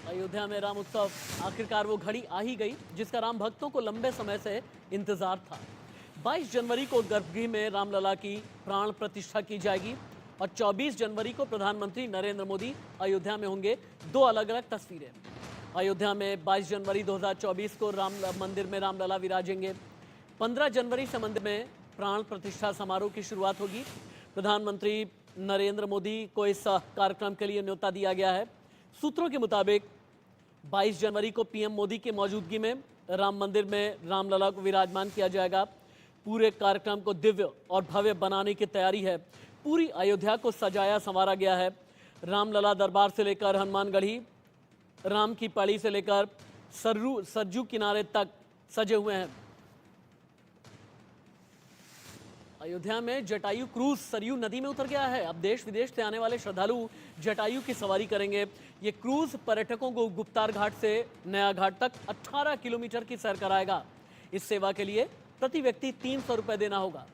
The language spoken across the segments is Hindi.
अयोध्या में राम उत्सव, आखिरकार वो घड़ी आ ही गई जिसका राम भक्तों को लंबे समय से इंतजार था। 22 जनवरी को गर्भगृह में रामलला की प्राण प्रतिष्ठा की जाएगी और 24 जनवरी को प्रधानमंत्री नरेंद्र मोदी अयोध्या में होंगे। दो अलग अलग तस्वीरें। अयोध्या में 22 जनवरी 2024 को राम मंदिर में रामलला विराजेंगे। 15 जनवरी से मंदिर में प्राण प्रतिष्ठा समारोह की शुरुआत होगी। प्रधानमंत्री नरेंद्र मोदी को इस कार्यक्रम के लिए न्योता दिया गया है। सूत्रों के मुताबिक 22 जनवरी को पीएम मोदी की मौजूदगी में राम मंदिर में रामलला को विराजमान किया जाएगा। पूरे कार्यक्रम को दिव्य और भव्य बनाने की तैयारी है। पूरी अयोध्या को सजाया संवारा गया है। रामलला दरबार से लेकर हनुमानगढ़ी, राम की पड़ी से लेकर सरजू किनारे तक सजे हुए हैं। अयोध्या में जटायु क्रूज सरयू नदी में उतर गया है। अब देश विदेश से आने वाले श्रद्धालु जटायु की सवारी करेंगे। ये क्रूज पर्यटकों को गुप्तार घाट से नया घाट तक 18 किलोमीटर की सैर कराएगा। इस सेवा के लिए प्रति व्यक्ति 300 रुपए देना होगा।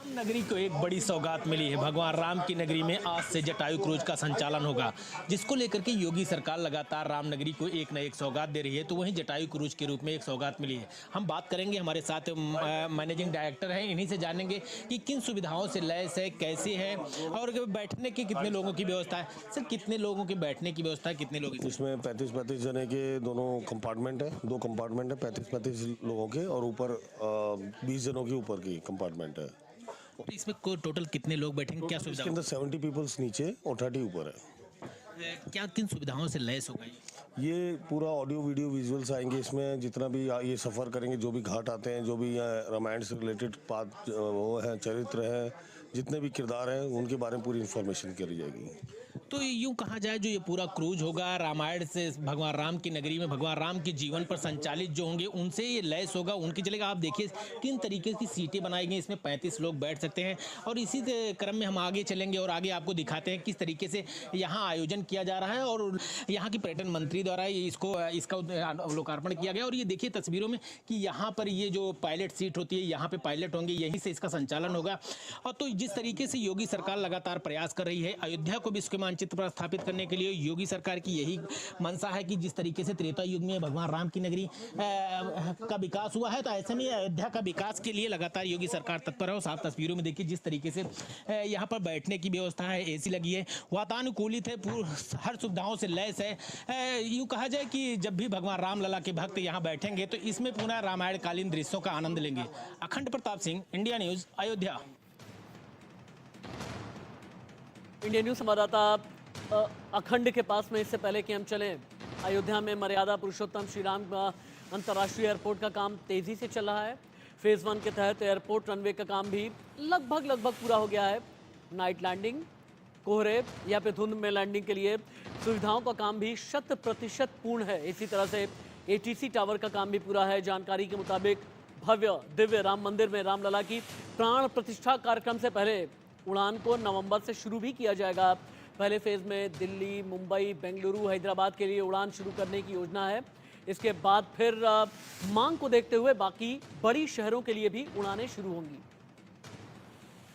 राम नगरी को एक बड़ी सौगात मिली है। भगवान राम की नगरी में आज से जटायु क्रूज का संचालन होगा, जिसको लेकर के योगी सरकार लगातार राम नगरी को एक न एक सौगात दे रही है। तो वहीं जटायु क्रूज के रूप में एक सौगात मिली है। हम बात करेंगे, हमारे साथ मैनेजिंग डायरेक्टर हैं, इन्हीं से जानेंगे कि किन सुविधाओं से लैस है, कैसे है और बैठने की कितने लोगों की व्यवस्था है। सर, कितने लोगों की बैठने की व्यवस्था है, कितने लोग? इसमें 35 जने के दोनों कंपार्टमेंट है, 2 कंपार्टमेंट है 35 लोगों के, और ऊपर 20 जनों के ऊपर की कंपार्टमेंट है। तो इसमें टोटल कितने लोग बैठेंगे, क्या सुविधा? इसके अंदर 70 पीपल्स नीचे और 30 ऊपर है। क्या किन सुविधाओं से लैस होगा ये पूरा ऑडियो वीडियो विजुअल्स आएंगे इसमें। जितना भी ये सफ़र करेंगे, जो भी घाट आते हैं, जो भी रामायण से रिलेटेड पाठ वो है, चरित्र है, जितने भी किरदार हैं, उनके बारे में पूरी इन्फॉर्मेशन करी जाएगी। तो यूं कहा जाए, जो ये पूरा क्रूज होगा रामायण से भगवान राम की नगरी में भगवान राम के जीवन पर संचालित जो होंगे उनसे ये लैस होगा, उनकी चलेगा। आप देखिए किन तरीके की सीटें बनाई गई, इसमें 35 लोग बैठ सकते हैं। और इसी क्रम में हम आगे चलेंगे और आगे आपको दिखाते हैं किस तरीके से यहाँ आयोजन किया जा रहा है और यहाँ की पर्यटन मंत्री द्वारा इसका लोकार्पण किया गया। और ये देखिए तस्वीरों में कि यहाँ पर ये जो पायलट सीट होती है, यहाँ पे पायलट होंगे, यहीं से इसका संचालन होगा। और तो जिस तरीके से योगी सरकार लगातार प्रयास कर रही है अयोध्या को विश्व के मानचित्र पर स्थापित करने के लिए, योगी सरकार की यही मंशा है कि जिस तरीके से त्रेता युग में भगवान राम की नगरी का विकास हुआ है, तो ऐसे में अयोध्या का विकास के लिए लगातार योगी सरकार तत्पर है। साफ तस्वीरों में देखिए जिस तरीके से यहाँ पर बैठने की व्यवस्था है, एसी लगी है, वातानुकूलित है, हर सुविधाओं से लैस है। यूँ कहा जाए कि जब भी भगवान रामलला के भक्त यहाँ बैठेंगे तो इसमें पुनः रामायण कालीन दृश्यों का आनंद लेंगे। अखंड Pratap Singh, India news, Ayodhya. India news संवाददाता अखंड के पास में। इससे पहले कि हम चलें, अयोध्या में मर्यादा पुरुषोत्तम श्री राम अंतर्राष्ट्रीय एयरपोर्ट का काम तेजी से चल रहा है। फेज 1 के तहत एयरपोर्ट रनवे का काम भी लगभग पूरा हो गया है। नाइट लैंडिंग, कोहरे या फिर धुंध में लैंडिंग के लिए सुविधाओं का काम भी 100% पूर्ण है। इसी तरह से ATC टावर का काम भी पूरा है। जानकारी के मुताबिक भव्य दिव्य राम मंदिर में रामलला की प्राण प्रतिष्ठा कार्यक्रम से पहले उड़ान को नवंबर से शुरू भी किया जाएगा। पहले फेज में दिल्ली, मुंबई, बेंगलुरु, हैदराबाद के लिए उड़ान शुरू करने की योजना है। इसके बाद फिर मांग को देखते हुए बाकी बड़ी शहरों के लिए भी उड़ानें शुरू होंगी।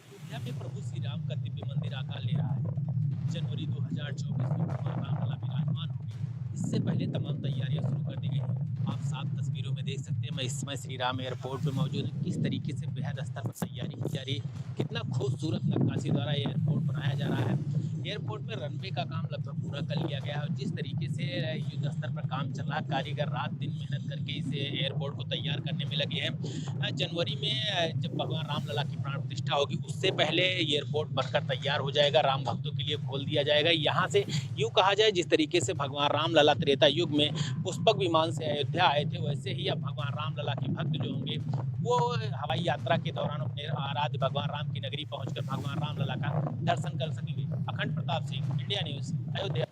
अयोध्या में प्रभु श्री राम का दिव्य मंदिर आकार ले रहा है। जनवरी 2024 में भगवान रामलला विराजमान होंगे। इससे पहले तमाम तैयारियां शुरू कर दी गई। आप साफ तस्वीरों में देख सकते हैं, मैं इस समय श्री राम एयरपोर्ट पे मौजूद हूँ। किस तरीके से बेहद स्तर पर तैयारी की जा रही है, कितना खूबसूरत नक्काशी द्वारा एयरपोर्ट बनाया जा रहा है। एयरपोर्ट में रनवे का काम लगभग पूरा कर लिया गया है और जिस तरीके से युद्ध स्तर पर काम चल रहा है, कारीगर रात दिन मेहनत करके इस एयरपोर्ट को तैयार करने में लगे हैं। जनवरी में जब भगवान रामलला की प्राण प्रतिष्ठा होगी उससे पहले एयरपोर्ट बनकर तैयार हो जाएगा, राम भक्तों के लिए खोल दिया जाएगा। यहाँ से यूँ कहा जाए, जिस तरीके से भगवान रामलला त्रेता युग में पुष्पक विमान से अयोध्या आए थे, वैसे ही अब भगवान रामलला के भक्त जो होंगे वो हवाई यात्रा के दौरान अपने आराध्य भगवान राम की नगरी पहुंचकर भगवान रामलला का दर्शन कर सकेंगे। अखंड Pratap Singh, India news, Ayodhya.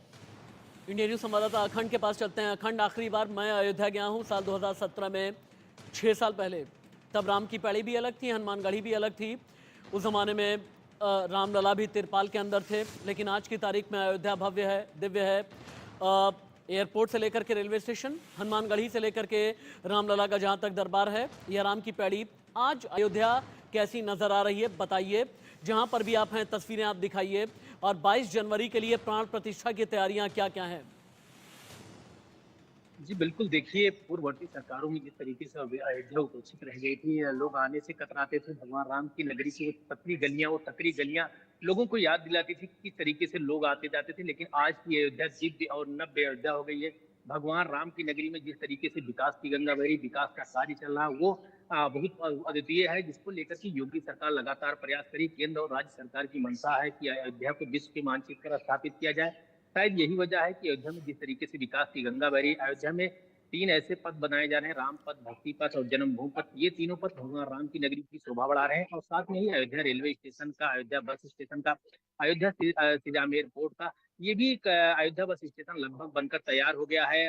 India news संवाददाता अखंड के पास चलते हैं। अखंड, आखिरी बार मैं अयोध्या गया हूँ साल 2017 में, 6 साल पहले। तब राम की पैड़ी भी अलग थी, हनुमानगढ़ी भी अलग थी। उस जमाने में रामलला भी तिरपाल के अंदर थे। लेकिन आज की तारीख में अयोध्या भव्य है, दिव्य है। एयरपोर्ट से लेकर के रेलवे स्टेशन, हनुमानगढ़ी से लेकर के रामलला का जहाँ तक दरबार है, यह राम की पैड़ी। आज अयोध्या कैसी नजर आ रही है बताइए। जहाँ पर भी आप हैं तस्वीरें आप दिखाइए। और 22 जनवरी के लिए प्राण प्रतिष्ठा की तैयारियां क्या क्या हैं? जी बिल्कुल, देखिए पूर्ववर्ती सरकारों में जिस तरीके से अयोध्या उपेक्षित रह गई थी, लोग आने से कतराते थे, भगवान राम की नगरी की वो पतली गलियां, वो सकरी गलियां लोगों को याद दिलाती थी कि किस तरीके से लोग आते जाते थे। लेकिन आज की अयोध्या दिव्य और नव्य अयोध्या हो गई है। भगवान राम की नगरी में जिस तरीके से विकास की गंगा बह रही, विकास का कार्य चल रहा है, वो बहुत अद्वितीय है, जिसको लेकर के योगी सरकार लगातार प्रयास करी। केंद्र और राज्य सरकार की मंशा है कि अयोध्या को विश्व के मानचित्र पर स्थापित किया जाए। शायद यही वजह है कि अयोध्या में जिस तरीके से विकास की गंगा बह रही है, अयोध्या में 3 ऐसे पथ बनाए जा रहे हैं, राम पथ, भक्ति पथ और जन्मभूमि पथ। ये तीनों पथ भगवान राम की नगरी की शोभा बढ़ा रहे हैं और साथ में ही अयोध्या रेलवे स्टेशन का, अयोध्या बस स्टेशन का, अयोध्या सिजाम एयरपोर्ट का, ये भी एक अयोध्या बस स्टेशन लगभग बनकर तैयार हो गया है।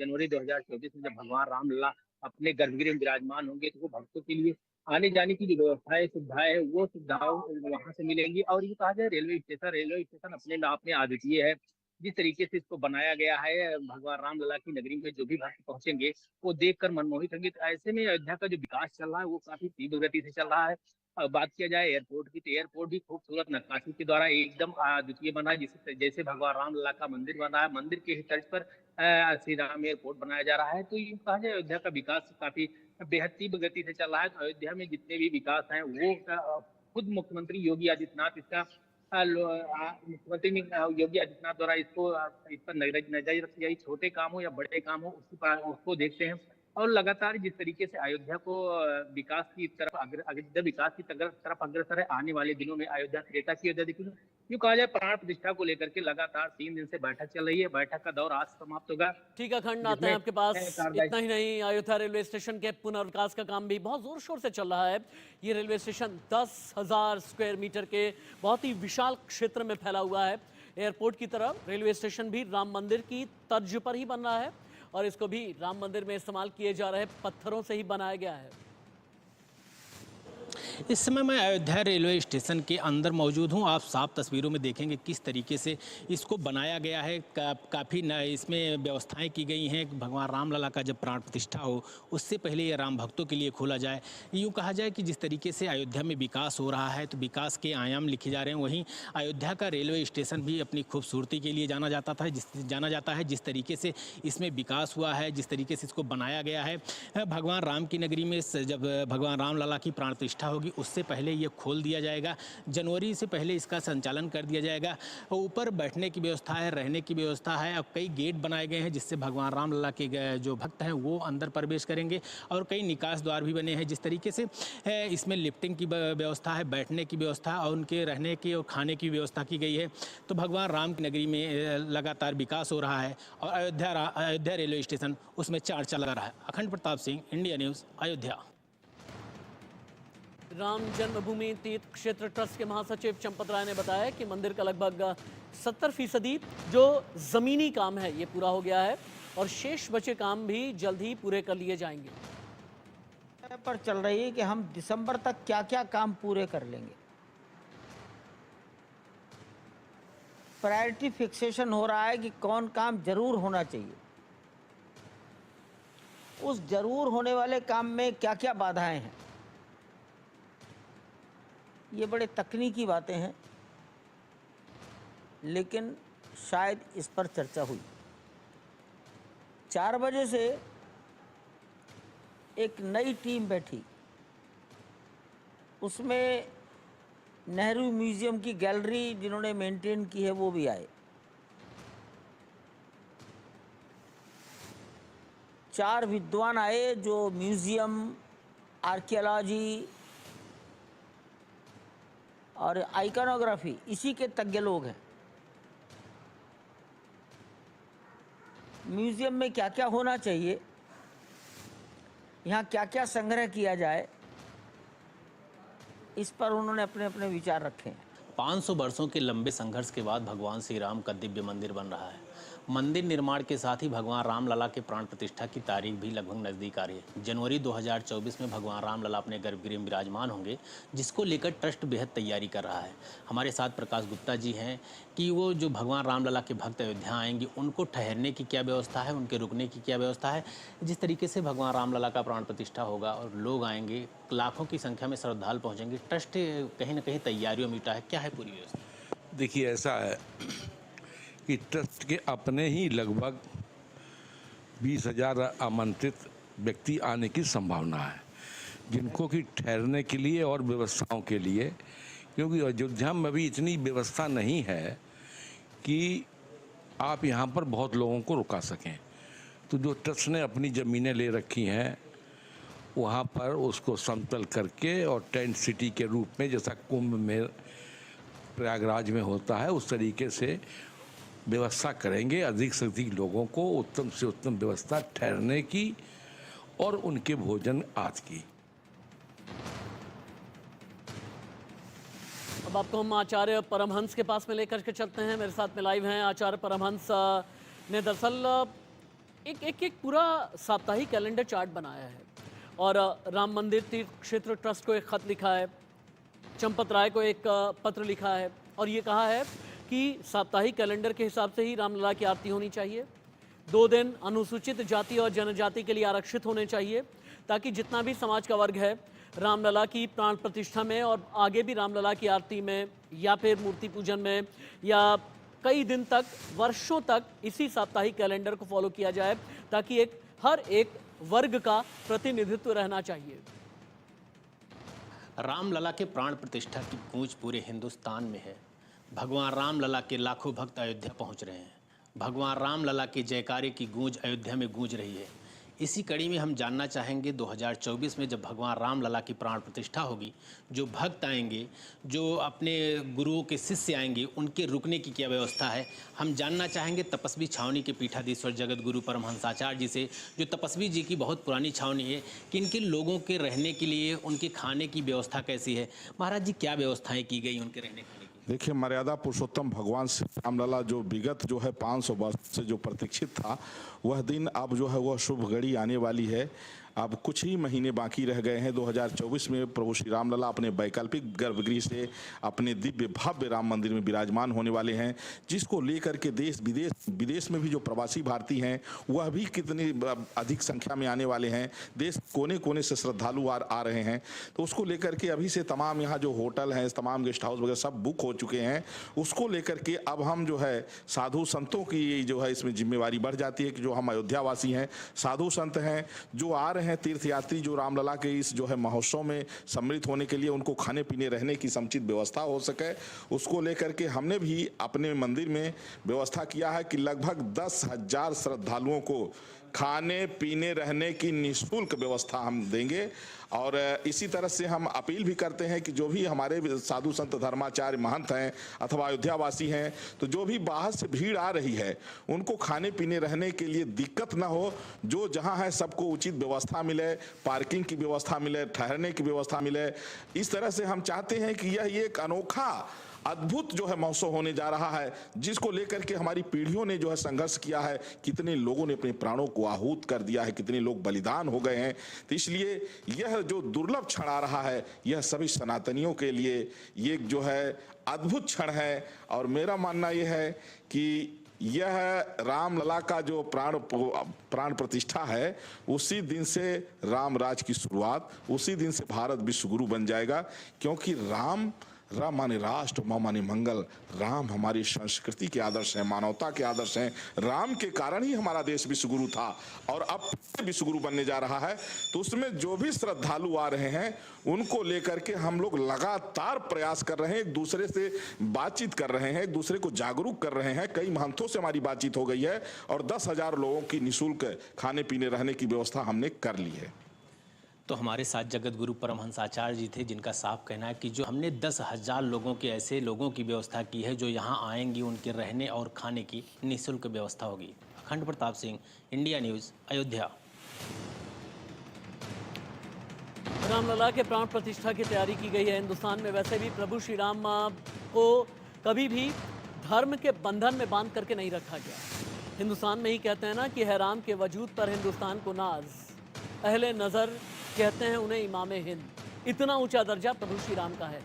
जनवरी 2024 में जब भगवान रामलला अपने गर्भगृह में विराजमान होंगे तो वो भक्तों के लिए आने जाने की जो व्यवस्थाएं, सुविधाएं है, वो सुविधाओं वहां से मिलेंगी। और ये कहा जाए रेलवे स्टेशन अपने में आप में अद्वितीय है। जिस तरीके से इसको बनाया गया है, भगवान रामलला की नगरी में जो भी भक्त पहुंचेंगे वो देखकर मनमोहित होंगे। तो ऐसे में अयोध्या का जो विकास चल रहा है वो काफी तीव्र गति से चल रहा है। बात किया जाए एयरपोर्ट की, तो एयरपोर्ट भी खूबसूरत नक्काशी के द्वारा एकदम अद्वितीय बना है। जिस जैसे भगवान रामलला का मंदिर बना है, मंदिर के ही तर्ज पर श्री राम एयरपोर्ट बनाया जा रहा है। तो ये कहा जाए अयोध्या का विकास काफी बेहद तीव्र गति से चल रहा है। तो अयोध्या में जितने भी विकास हैं वो खुद मुख्यमंत्री योगी आदित्यनाथ इसका मुख्यमंत्री योगी आदित्यनाथ द्वारा इसको इस पर नजर रखी जाए। छोटे काम हो या बड़े काम हो, उसको देखते हैं। और लगातार जिस तरीके से अयोध्या को विकास की तरफ अयोध्या विकास की तरफ अग्रसर है, आने वाले दिनों में अयोध्या त्रेता की अयोध्या दिखेगी। यूँ कहा जाए प्राण प्रतिष्ठा को लेकर के लगातार 3 दिन से बैठक चल रही है। बैठक का दौर आज समाप्त होगा, ठीक है, खंड आते जिसमें हैं आपके पास। कार्यदायी इतना ही नहीं, अयोध्या रेलवे स्टेशन के पुनर्विकास का काम भी बहुत जोर शोर से चल रहा है। ये रेलवे स्टेशन 10,000 स्क्वायर मीटर के बहुत ही विशाल क्षेत्र में फैला हुआ है। एयरपोर्ट की तरह रेलवे स्टेशन भी राम मंदिर की तर्ज पर ही बन रहा है और इसको भी राम मंदिर में इस्तेमाल किए जा रहे पत्थरों से ही बनाया गया है। इस समय मैं अयोध्या रेलवे स्टेशन के अंदर मौजूद हूं। आप साफ तस्वीरों में देखेंगे किस तरीके से इसको बनाया गया है। काफ़ी इसमें व्यवस्थाएं की गई हैं। भगवान रामलला का जब प्राण प्रतिष्ठा हो उससे पहले ये राम भक्तों के लिए खोला जाए। यूँ कहा जाए कि जिस तरीके से अयोध्या में विकास हो रहा है तो विकास के आयाम लिखे जा रहे हैं। वहीं अयोध्या का रेलवे स्टेशन भी अपनी खूबसूरती के लिए जाना जाता है। जिस तरीके से इसमें विकास हुआ है, जिस तरीके से इसको बनाया गया है। भगवान राम की नगरी में जब भगवान रामलला की प्राण प्रतिष्ठा होगी उससे पहले ये खोल दिया जाएगा। जनवरी से पहले इसका संचालन कर दिया जाएगा। ऊपर बैठने की व्यवस्था है, रहने की व्यवस्था है। अब कई गेट बनाए गए हैं जिससे भगवान रामलला के जो भक्त हैं वो अंदर प्रवेश करेंगे और कई निकास द्वार भी बने हैं। जिस तरीके से इसमें लिफ्टिंग की व्यवस्था है, बैठने की व्यवस्था और उनके रहने की और खाने की व्यवस्था की गई है। तो भगवान राम की नगरी में लगातार विकास हो रहा है और अयोध्या रेलवे स्टेशन उसमें चार्चा लगा रहा है। अखंड प्रताप सिंह, इंडिया न्यूज़, अयोध्या। राम जन्मभूमि तीर्थ क्षेत्र ट्रस्ट के महासचिव चंपत राय ने बताया कि मंदिर का लगभग 70% जो जमीनी काम है ये पूरा हो गया है और शेष बचे काम भी जल्द ही पूरे कर लिए जाएंगे। पर चल रही है कि हम दिसंबर तक क्या क्या काम पूरे कर लेंगे। प्रायोरिटी फिक्सेशन हो रहा है कि कौन काम जरूर होना चाहिए। उस जरूर होने वाले काम में क्या क्या बाधाएं हैं, ये बड़े तकनीकी बातें हैं, लेकिन शायद इस पर चर्चा हुई। 4 बजे से एक नई टीम बैठी, उसमें नेहरू म्यूजियम की गैलरी जिन्होंने मेंटेन की है वो भी आए। 4 विद्वान आए जो म्यूजियम, आर्कियोलॉजी और आइकनोग्राफी इसी के तज्ञ लोग हैं। म्यूजियम में क्या क्या होना चाहिए, यहाँ क्या क्या संग्रह किया जाए, इस पर उन्होंने अपने अपने विचार रखे हैं। 500 वर्षों के लंबे संघर्ष के बाद भगवान श्री राम का दिव्य मंदिर बन रहा है। मंदिर निर्माण के साथ ही भगवान रामलला के प्राण प्रतिष्ठा की तारीख भी लगभग नज़दीक आ रही है। जनवरी 2024 में भगवान रामलला अपने गर्भगृह में विराजमान होंगे, जिसको लेकर ट्रस्ट बेहद तैयारी कर रहा है। हमारे साथ प्रकाश गुप्ता जी हैं कि वो जो भगवान रामलला के भक्त अयोध्या आएंगे उनको ठहरने की क्या व्यवस्था है, उनके रुकने की क्या व्यवस्था है। जिस तरीके से भगवान रामलला का प्राण प्रतिष्ठा होगा और लोग आएंगे, लाखों की संख्या में श्रद्धालु पहुँचेंगे, ट्रस्ट कहीं ना कहीं तैयारियों में जुटा है। क्या है पूरी व्यवस्था? देखिए, ऐसा है कि ट्रस्ट के अपने ही लगभग 20,000 आमंत्रित व्यक्ति आने की संभावना है, जिनको कि ठहरने के लिए और व्यवस्थाओं के लिए, क्योंकि अयोध्या में अभी इतनी व्यवस्था नहीं है कि आप यहाँ पर बहुत लोगों को रुका सकें। तो जो ट्रस्ट ने अपनी ज़मीनें ले रखी हैं वहाँ पर उसको समतल करके और टेंट सिटी के रूप में, जैसा कुंभ में प्रयागराज में होता है, उस तरीके से व्यवस्था करेंगे। अधिक से अधिक लोगों को उत्तम से उत्तम व्यवस्था ठहरने की और उनके भोजन आदि की। अब आपको हम आचार्य परमहंस के पास में लेकर के चलते हैं। मेरे साथ में लाइव हैं आचार्य परमहंस ने दरअसल एक पूरा साप्ताहिक कैलेंडर चार्ट बनाया है और राम मंदिर तीर्थ क्षेत्र ट्रस्ट को एक खत लिखा है, चंपत राय को एक पत्र लिखा है और ये कहा है कि साप्ताहिक कैलेंडर के हिसाब से ही रामलला की आरती होनी चाहिए। 2 दिन अनुसूचित जाति और जनजाति के लिए आरक्षित होने चाहिए ताकि जितना भी समाज का वर्ग है रामलला की प्राण प्रतिष्ठा में और आगे भी रामलला की आरती में या फिर मूर्ति पूजन में या कई दिन तक, वर्षों तक इसी साप्ताहिक कैलेंडर को फॉलो किया जाए ताकि हर एक वर्ग का प्रतिनिधित्व रहना चाहिए। रामलला के प्राण प्रतिष्ठा की गूंज पूरे हिंदुस्तान में है। भगवान रामलला के लाखों भक्त अयोध्या पहुंच रहे हैं। भगवान रामलला के जयकारे की गूंज अयोध्या में गूंज रही है। इसी कड़ी में हम जानना चाहेंगे 2024 में जब भगवान रामलला की प्राण प्रतिष्ठा होगी, जो भक्त आएंगे, जो अपने गुरुओं के शिष्य आएंगे, उनके रुकने की क्या व्यवस्था है। हम जानना चाहेंगे तपस्वी छावनी के पीठाधीश्वर जगत गुरु परमहंसाचार्य जी से, जो तपस्वी जी की बहुत पुरानी छावनी है, कि इनके लोगों के रहने के लिए उनके खाने की व्यवस्था कैसी है। महाराज जी, क्या व्यवस्थाएँ की गई उनके रहने खाने की? देखिए, मर्यादा पुरुषोत्तम भगवान श्री रामलला जो विगत जो है 500 वर्ष से जो प्रतीक्षित था, वह दिन अब जो है वह शुभ घड़ी आने वाली है। अब कुछ ही महीने बाकी रह गए हैं। 2024 में प्रभु श्री रामलला अपने वैकल्पिक गर्भगृह से अपने दिव्य भव्य राम मंदिर में विराजमान होने वाले हैं, जिसको लेकर के देश विदेश में भी जो प्रवासी भारतीय हैं वह भी कितनी अधिक संख्या में आने वाले हैं। देश कोने कोने से श्रद्धालु आ रहे हैं। तो उसको लेकर के अभी से तमाम यहाँ जो होटल हैं, तमाम गेस्ट हाउस वगैरह सब बुक हो चुके हैं। उसको लेकर के अब हम जो है साधु संतों की जो है इसमें जिम्मेवारी बढ़ जाती है कि जो हम अयोध्यावासी हैं, साधु संत हैं, जो आ रहे हैं तीर्थयात्री, जो रामलला के इस जो है महोत्सव में सम्मिलित होने के लिए, उनको खाने पीने रहने की समुचित व्यवस्था हो सके, उसको लेकर के हमने भी अपने मंदिर में व्यवस्था किया है कि लगभग 10,000 श्रद्धालुओं को खाने पीने रहने की निःशुल्क व्यवस्था हम देंगे। और इसी तरह से हम अपील भी करते हैं कि जो भी हमारे साधु संत धर्माचार्य महंत हैं अथवा अयोध्यावासी हैं, तो जो भी बाहर से भीड़ आ रही है उनको खाने पीने रहने के लिए दिक्कत ना हो। जो जहां है सबको उचित व्यवस्था मिले, पार्किंग की व्यवस्था मिले, ठहरने की व्यवस्था मिले। इस तरह से हम चाहते हैं कि यह एक अनोखा अद्भुत जो है महोत्सव होने जा रहा है, जिसको लेकर के हमारी पीढ़ियों ने जो है संघर्ष किया है। कितने लोगों ने अपने प्राणों को आहूत कर दिया है, कितने लोग बलिदान हो गए हैं। तो इसलिए यह जो दुर्लभ क्षण आ रहा है, यह सभी सनातनियों के लिए ये जो है अद्भुत क्षण है। और मेरा मानना यह है कि यह रामलला का जो प्राण प्रतिष्ठा है, उसी दिन से राम राज की शुरुआत, उसी दिन से भारत विश्वगुरु बन जाएगा। क्योंकि राम माने राष्ट्र, माँ माने मंगल। राम हमारी संस्कृति के आदर्श हैं, मानवता के आदर्श हैं। राम के कारण ही हमारा देश विश्वगुरु था और अब विश्वगुरु बनने जा रहा है। तो उसमें जो भी श्रद्धालु आ रहे हैं उनको लेकर के हम लोग लगातार प्रयास कर रहे हैं, एक दूसरे से बातचीत कर रहे हैं, एक दूसरे को जागरूक कर रहे हैं। कई महंतों से हमारी बातचीत हो गई है और 10,000 लोगों की निःशुल्क खाने पीने रहने की व्यवस्था हमने कर ली है। तो हमारे साथ जगत गुरु परमहंसाचार्य जी थे, जिनका साफ कहना है कि जो हमने 10,000 लोगों के ऐसे लोगों की व्यवस्था की है जो यहाँ आएंगे, उनके रहने और खाने की निःशुल्क व्यवस्था होगी। अखंड प्रताप सिंह, इंडिया न्यूज़, अयोध्या। रामलला के प्राण प्रतिष्ठा की तैयारी की गई है हिंदुस्तान में। वैसे भी प्रभु श्री राम को कभी भी धर्म के बंधन में बांध करके नहीं रखा गया। हिंदुस्तान में ही कहते हैं ना कि है राम के वजूद पर हिंदुस्तान को नाज, अहले नज़र कहते हैं उन्हें इमाम हिंद। इतना ऊंचा दर्जा प्रभु श्री राम का है।